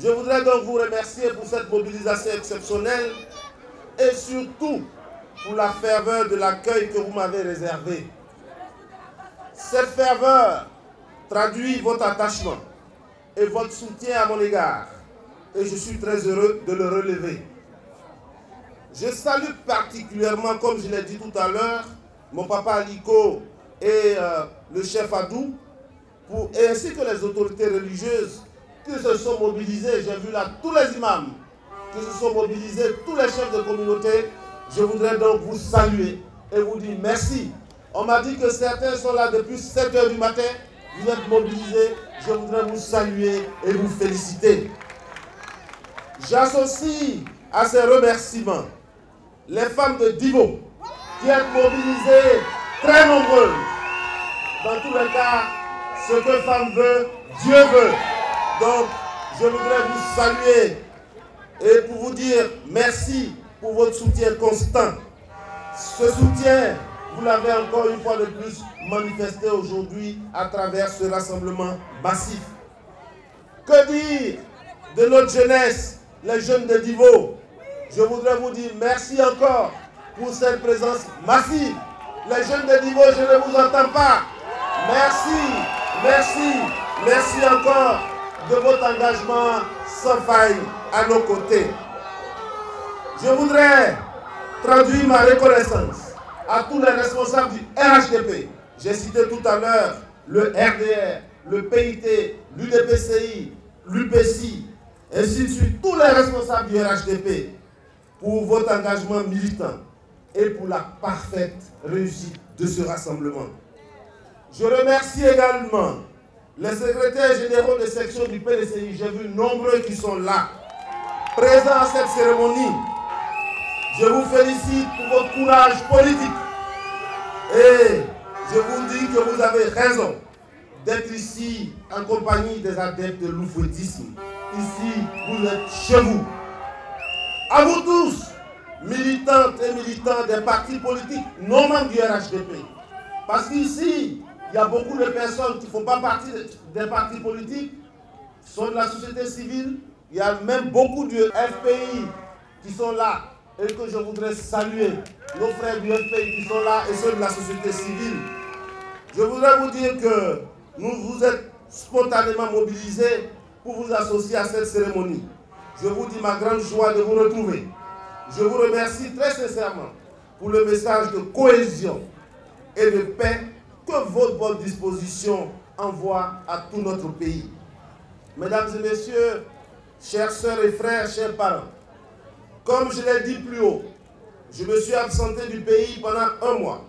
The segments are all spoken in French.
Je voudrais donc vous remercier pour cette mobilisation exceptionnelle et surtout pour la ferveur de l'accueil que vous m'avez réservé. Cette ferveur traduit votre attachement et votre soutien à mon égard et je suis très heureux de le relever. Je salue particulièrement, comme je l'ai dit tout à l'heure, mon papa Aliko et le chef Adou, ainsi que les autorités religieuses qui se sont mobilisées. J'ai vu là tous les imams qui se sont mobilisés, tous les chefs de communauté. Je voudrais donc vous saluer et vous dire merci. On m'a dit que certains sont là depuis 7 h du matin. Vous êtes mobilisés. Je voudrais vous saluer et vous féliciter. J'associe à ces remerciements les femmes de Divo qui êtes mobilisées très nombreuses. Dans tous les cas, ce que femme veut, Dieu veut. Donc, je voudrais vous saluer et pour vous dire merci pour votre soutien constant. Ce soutien, vous l'avez encore une fois de plus manifesté aujourd'hui à travers ce rassemblement massif. Que dire de notre jeunesse, les jeunes de Divo? Je voudrais vous dire merci encore pour cette présence massive. Les jeunes de Divo, je ne vous entends pas. Merci, merci, merci encore de votre engagement sans faille à nos côtés. Je voudrais traduire ma reconnaissance à tous les responsables du RHDP. J'ai cité tout à l'heure le RDR, le PIT, l'UDPCI, l'UPCI, ainsi de suite, tous les responsables du RHDP pour votre engagement militant et pour la parfaite réussite de ce rassemblement. Je remercie également les secrétaires généraux de section du PDCI. J'ai vu nombreux qui sont là, présents à cette cérémonie. Je vous félicite pour votre courage politique. Et je vous dis que vous avez raison d'être ici en compagnie des adeptes de l'oufouettisme. Ici, vous êtes chez vous. À vous tous, militantes et militants des partis politiques non membres du RHDP. Parce qu'ici, il y a beaucoup de personnes qui ne font pas partie des partis politiques, qui sont de la société civile. Il y a même beaucoup de FPI qui sont là et que je voudrais saluer. Nos frères du FPI qui sont là et ceux de la société civile. Je voudrais vous dire que vous êtes spontanément mobilisés pour vous associer à cette cérémonie. Je vous dis ma grande joie de vous retrouver. Je vous remercie très sincèrement pour le message de cohésion et de paix que votre bonne disposition envoie à tout notre pays. Mesdames et messieurs, chères sœurs et frères, chers parents, comme je l'ai dit plus haut, je me suis absenté du pays pendant 1 mois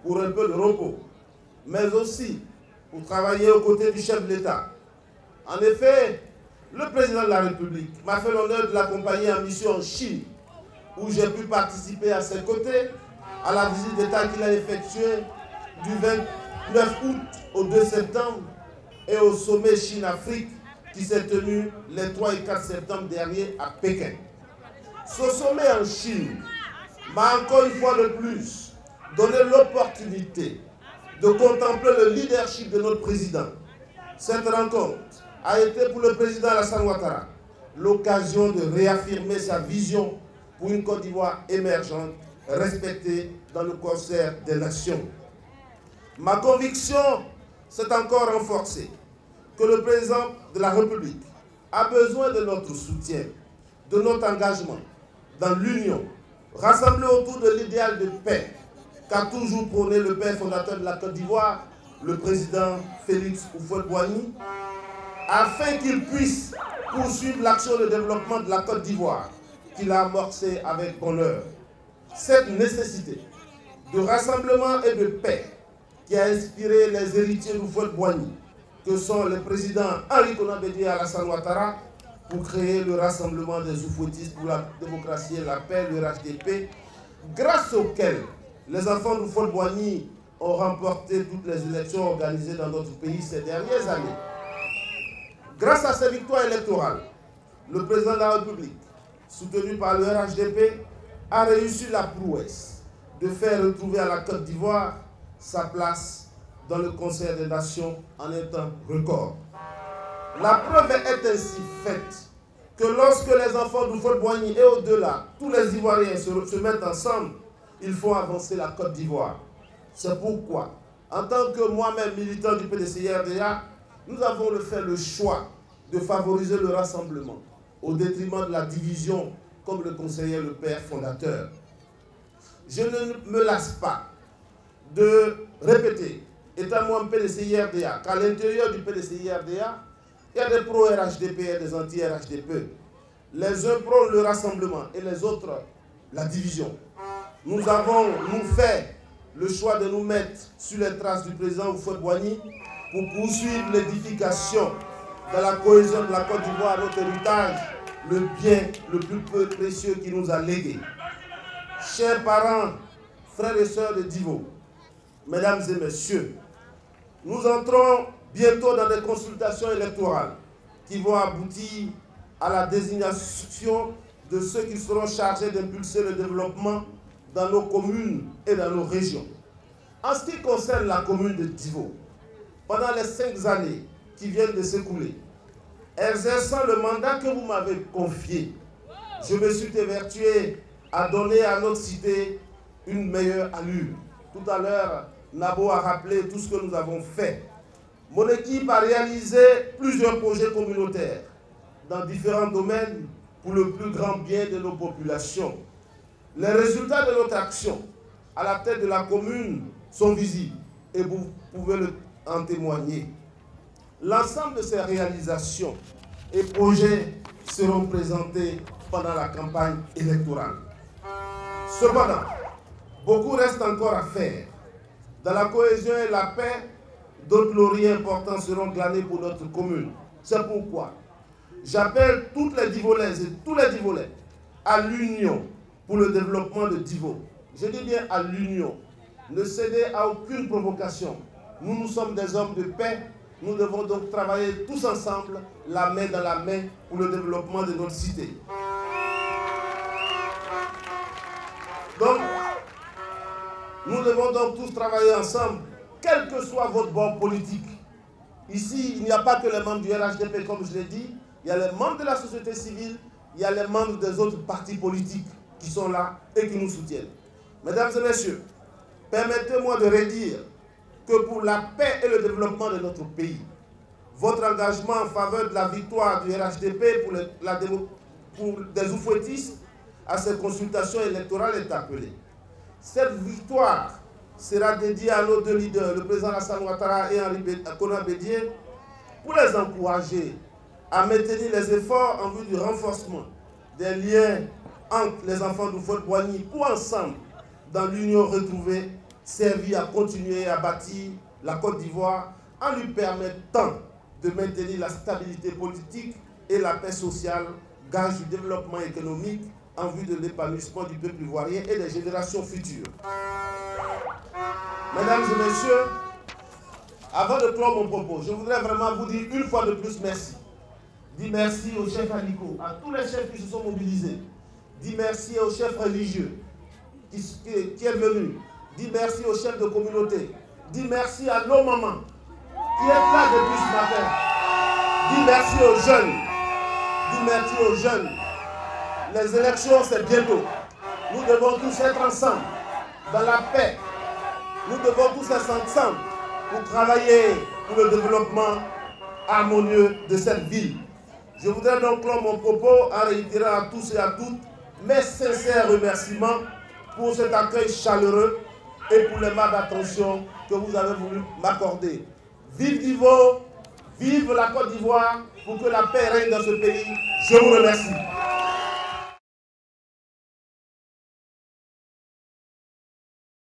pour un peu de repos, mais aussi pour travailler aux côtés du chef de l'État. En effet, le président de la République m'a fait l'honneur de l'accompagner en mission en Chine, où j'ai pu participer à ses côtés à la visite d'État qu'il a effectuée du 29 août au 2 septembre et au sommet Chine-Afrique qui s'est tenu les 3 et 4 septembre dernier à Pékin. Ce sommet en Chine m'a encore une fois de plus donné l'opportunité de contempler le leadership de notre président. Cette rencontre a été pour le président Alassane Ouattara l'occasion de réaffirmer sa vision pour une Côte d'Ivoire émergente, respectée dans le concert des nations. Ma conviction s'est encore renforcée que le président de la République a besoin de notre soutien, de notre engagement dans l'union, rassemblée autour de l'idéal de paix qu'a toujours prôné le père fondateur de la Côte d'Ivoire, le président Félix Houphouët-Boigny, afin qu'il puisse poursuivre l'action de développement de la Côte d'Ivoire qu'il a amorcée avec bonheur. Cette nécessité de rassemblement et de paix qui a inspiré les héritiers d'Houphouët-Boigny, que sont les présidents Henri Konan Bédié et Alassane Ouattara, pour créer le rassemblement des oufouettistes pour la démocratie et la paix, le RHDP, grâce auquel les enfants d'Houphouët-Boigny ont remporté toutes les élections organisées dans notre pays ces dernières années. Grâce à ces victoires électorales, le président de la République, soutenu par le RHDP, a réussi la prouesse de faire retrouver à la Côte d'Ivoire sa place dans le concert des nations en un temps record. La preuve est ainsi faite que lorsque les enfants d'Houphouët-Boigny et au-delà, tous les Ivoiriens se mettent ensemble, il faut avancer la Côte d'Ivoire. C'est pourquoi, en tant que moi-même militant du PDCI-RDA, nous avons fait le choix de favoriser le rassemblement au détriment de la division, comme le conseillait le père fondateur. Je ne me lasse pas de répéter, étant moi un PDCI-RDA, qu'à l'intérieur du PDCI-RDA, il y a des pro-RHDP et des anti-RHDP. Les uns prônent le rassemblement et les autres la division. Nous avons, fait le choix de nous mettre sur les traces du président Houphouët-Boigny pour poursuivre l'édification de la cohésion de la Côte d'Ivoire, notre héritage, le bien le plus précieux qui nous a légué. Chers parents, frères et sœurs de Divo, mesdames et messieurs, nous entrons bientôt dans des consultations électorales qui vont aboutir à la désignation de ceux qui seront chargés d'impulser le développement dans nos communes et dans nos régions. En ce qui concerne la commune de Divo, pendant les 5 années qui viennent de s'écouler, exerçant le mandat que vous m'avez confié, je me suis évertué à donner à notre cité une meilleure allure. Tout à l'heure, Nabo a rappelé tout ce que nous avons fait. Mon équipe a réalisé plusieurs projets communautaires dans différents domaines pour le plus grand bien de nos populations. Les résultats de notre action à la tête de la commune sont visibles et vous pouvez en témoigner. L'ensemble de ces réalisations et projets seront présentés pendant la campagne électorale. Cependant, beaucoup reste encore à faire. Dans la cohésion et la paix, d'autres lauriers importants seront glanés pour notre commune. C'est pourquoi j'appelle toutes les Divolaises et tous les Divolais à l'union pour le développement de Divo. Je dis bien à l'union. Ne cédez à aucune provocation. Nous sommes des hommes de paix. Nous devons donc travailler tous ensemble, la main dans la main, pour le développement de notre cité. Donc, nous devons donc tous travailler ensemble, quel que soit votre bord politique. Ici, il n'y a pas que les membres du RHDP, comme je l'ai dit, il y a les membres de la société civile, il y a les membres des autres partis politiques qui sont là et qui nous soutiennent. Mesdames et messieurs, permettez-moi de redire que pour la paix et le développement de notre pays, votre engagement en faveur de la victoire du RHDP pour des oufouettistes à ces consultations électorales est appelé. Cette victoire sera dédiée à nos 2 leaders, le président Alassane Ouattara et Henri Konan Bédié, pour les encourager à maintenir les efforts en vue du renforcement des liens entre les enfants d'Houphouët-Boigny pour ensemble, dans l'union retrouvée, servir à continuer à bâtir la Côte d'Ivoire en lui permettant de maintenir la stabilité politique et la paix sociale, gage du développement économique en vue de l'épanouissement du peuple ivoirien et des générations futures. Mesdames et messieurs, avant de clore mon propos, je voudrais vraiment vous dire une fois de plus merci. Dis merci au chef Aliko, à tous les chefs qui se sont mobilisés. Dis merci au chef religieux qui est venu. Dis merci aux chefs de communauté. Dis merci à nos mamans qui est là depuis ce matin. Dis merci aux jeunes. Dis merci aux jeunes. Les élections, c'est bientôt. Nous devons tous être ensemble, dans la paix. Nous devons tous être ensemble pour travailler pour le développement harmonieux de cette ville. Je voudrais donc clore mon propos en réitérant à tous et à toutes mes sincères remerciements pour cet accueil chaleureux et pour les mains d'attention que vous avez voulu m'accorder. Vive Divo, vive la Côte d'Ivoire, pour que la paix règne dans ce pays. Je vous remercie.